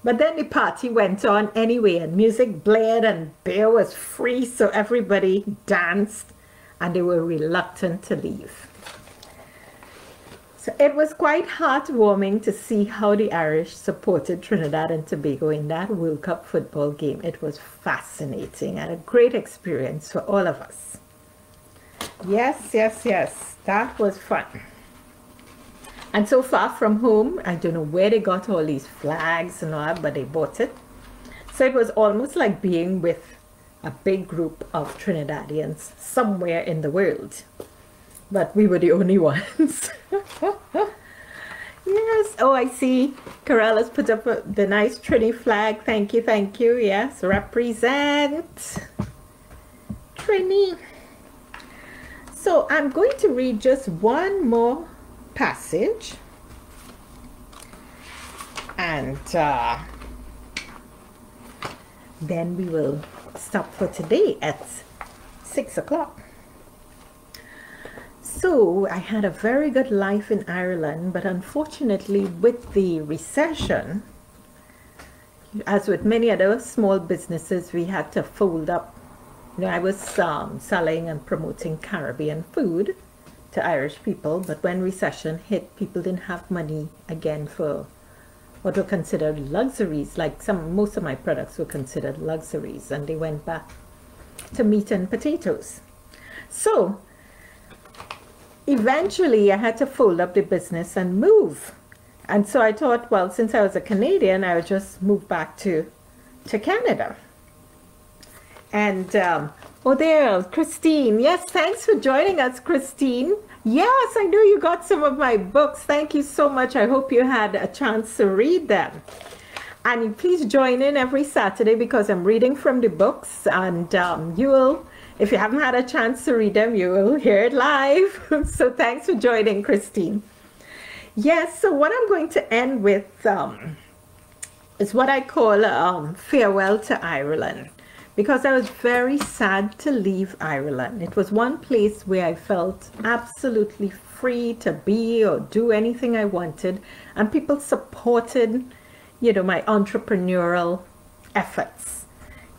But then the party went on anyway, and music blared and beer was free, so everybody danced, and they were reluctant to leave. So it was quite heartwarming to see how the Irish supported Trinidad and Tobago in that World Cup football game. It was fascinating and a great experience for all of us. Yes, yes, yes. That was fun. And so far from home, I don't know where they got all these flags and all that, but they bought it. So it was almost like being with a big group of Trinidadians somewhere in the world. But we were the only ones. Yes. Oh, I see. Carella's put up the nice Trini flag. Thank you, thank you. Yes, represent Trini. So I'm going to read just one more passage. And then we will stop for today at 6 o'clock. So I had a very good life in Ireland, but unfortunately with the recession, as with many other small businesses, we had to fold up. You know, I was selling and promoting Caribbean food to Irish people, but when recession hit, people didn't have money again for what were considered luxuries. Like most of my products were considered luxuries, and they went back to meat and potatoes. So eventually I had to fold up the business and move. And so I thought, well, since I was a Canadian, I would just move back to Canada. And oh, there, Christine. Yes, thanks for joining us, Christine. Yes, I know you got some of my books. Thank you so much. I hope you had a chance to read them. And please join in every Saturday because I'm reading from the books, and you will, if you haven't had a chance to read them, you will hear it live. So thanks for joining, Christine. Yes, so what I'm going to end with is what I call farewell to Ireland, because I was very sad to leave Ireland. It was one place where I felt absolutely free to be or do anything I wanted, and people supported, you know, my entrepreneurial efforts.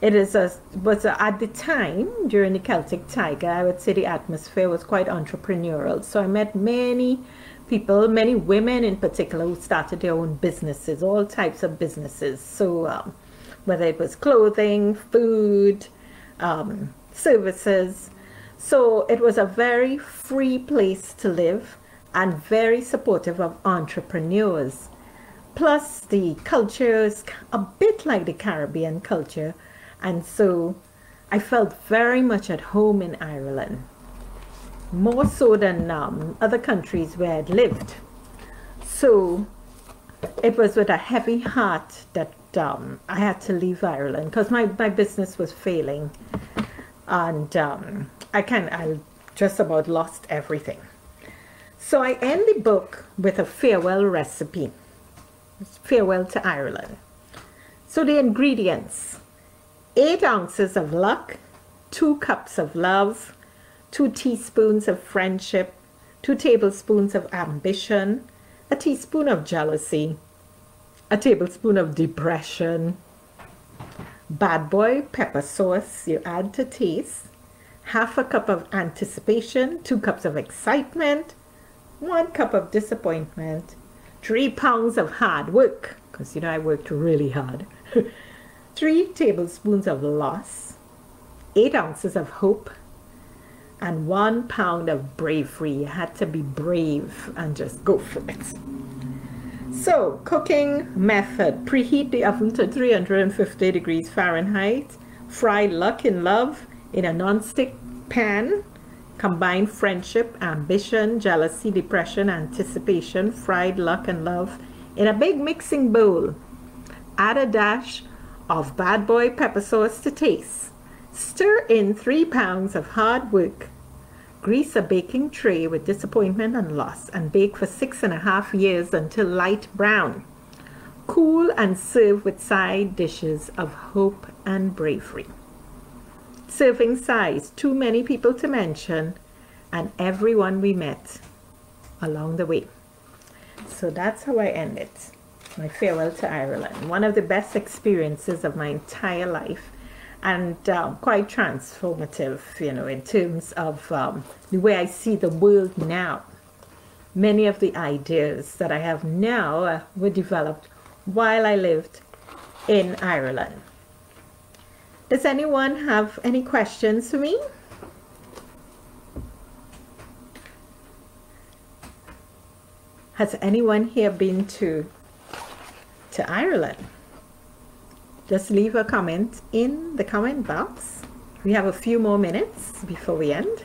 It was at the time, during the Celtic Tiger, I would say the atmosphere was quite entrepreneurial. So I met many people, many women in particular, who started their own businesses, all types of businesses. So whether it was clothing, food, services. So it was a very free place to live and very supportive of entrepreneurs. Plus the culture is a bit like the Caribbean culture. And so I felt very much at home in Ireland, more so than other countries where I'd lived. So it was with a heavy heart that I had to leave Ireland because my business was failing, and I just about lost everything. So I end the book with a farewell recipe. It's farewell to Ireland. So the ingredients: 8 ounces of luck, 2 cups of love, 2 teaspoons of friendship, 2 tablespoons of ambition, a teaspoon of jealousy, a tablespoon of depression, bad boy pepper sauce you add to taste, half a cup of anticipation, 2 cups of excitement, 1 cup of disappointment, 3 pounds of hard work, because you know I worked really hard, 3 tablespoons of loss, 8 ounces of hope, and 1 pound of bravery. You had to be brave and just go for it. So, cooking method: preheat the oven to 350 degrees Fahrenheit. Fry luck and love in a non-stick pan. Combine friendship, ambition, jealousy, depression, anticipation, fried luck and love in a big mixing bowl. Add a dash of bad boy pepper sauce to taste. Stir in 3 pounds of hard work. Grease a baking tray with disappointment and loss and bake for 6.5 years until light brown. Cool and serve with side dishes of hope and bravery. Serving size: too many people to mention, and everyone we met along the way. So that's how I end it. My farewell to Ireland. One of the best experiences of my entire life, and quite transformative, you know, in terms of the way I see the world now. Many of the ideas that I have now were developed while I lived in Ireland. Does anyone have any questions for me? Has anyone here been to Ireland? Just leave a comment in the comment box. We have a few more minutes before we end.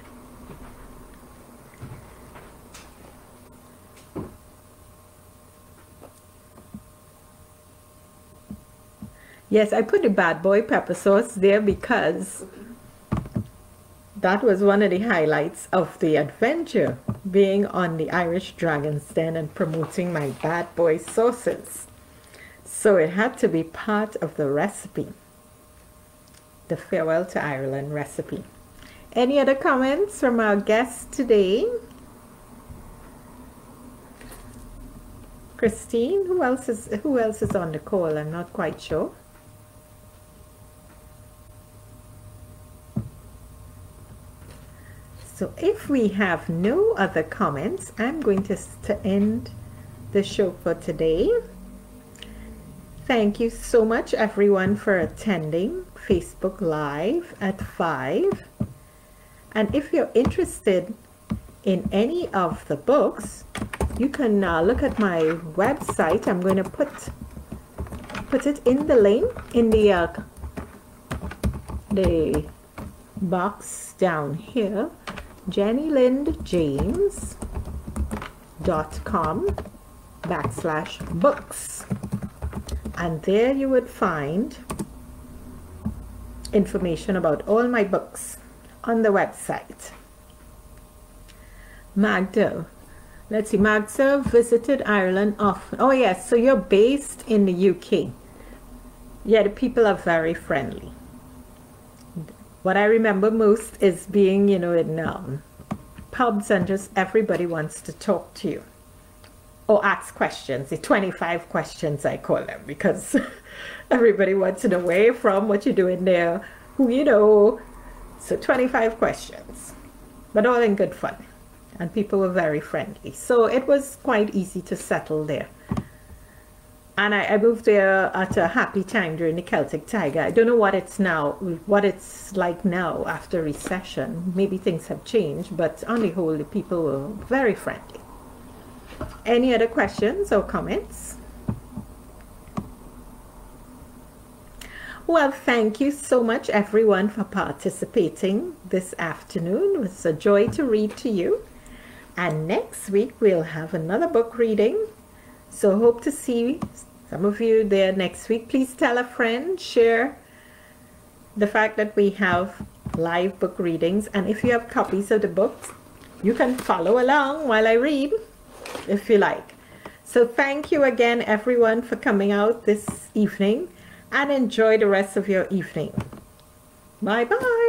Yes, I put the bad boy pepper sauce there because that was one of the highlights of the adventure, being on the Irish Dragon's Den and promoting my bad boy sauces. So it had to be part of the recipe, the Farewell to Ireland recipe. Any other comments from our guests today? Christine, who else is on the call? I'm not quite sure. So if we have no other comments, I'm going to end the show for today. Thank you so much, everyone, for attending Facebook Live at 5. And if you're interested in any of the books, you can look at my website. I'm going to put it in the link in the box down here. jennylyndjames.com/books, and there you would find information about all my books on the website. Magda, let's see, Magda visited Ireland often. Oh yes, so you're based in the UK. Yeah, the people are very friendly. What I remember most is being, in pubs and just everybody wants to talk to you or ask questions. The 25 questions, I call them, because everybody wants to know where you're from, what you're doing there, who you know. So 25 questions, but all in good fun. And people were very friendly. So it was quite easy to settle there. And I moved there at a happy time during the Celtic Tiger. I don't know what it's like now after recession. Maybe things have changed, but on the whole, the people were very friendly. Any other questions or comments? Well, thank you so much, everyone, for participating this afternoon. It was a joy to read to you. And next week, we'll have another book reading. So hope to see some of you there next week. Please tell a friend, share the fact that we have live book readings. And if you have copies of the books, you can follow along while I read, if you like. So thank you again, everyone, for coming out this evening, and enjoy the rest of your evening. Bye-bye.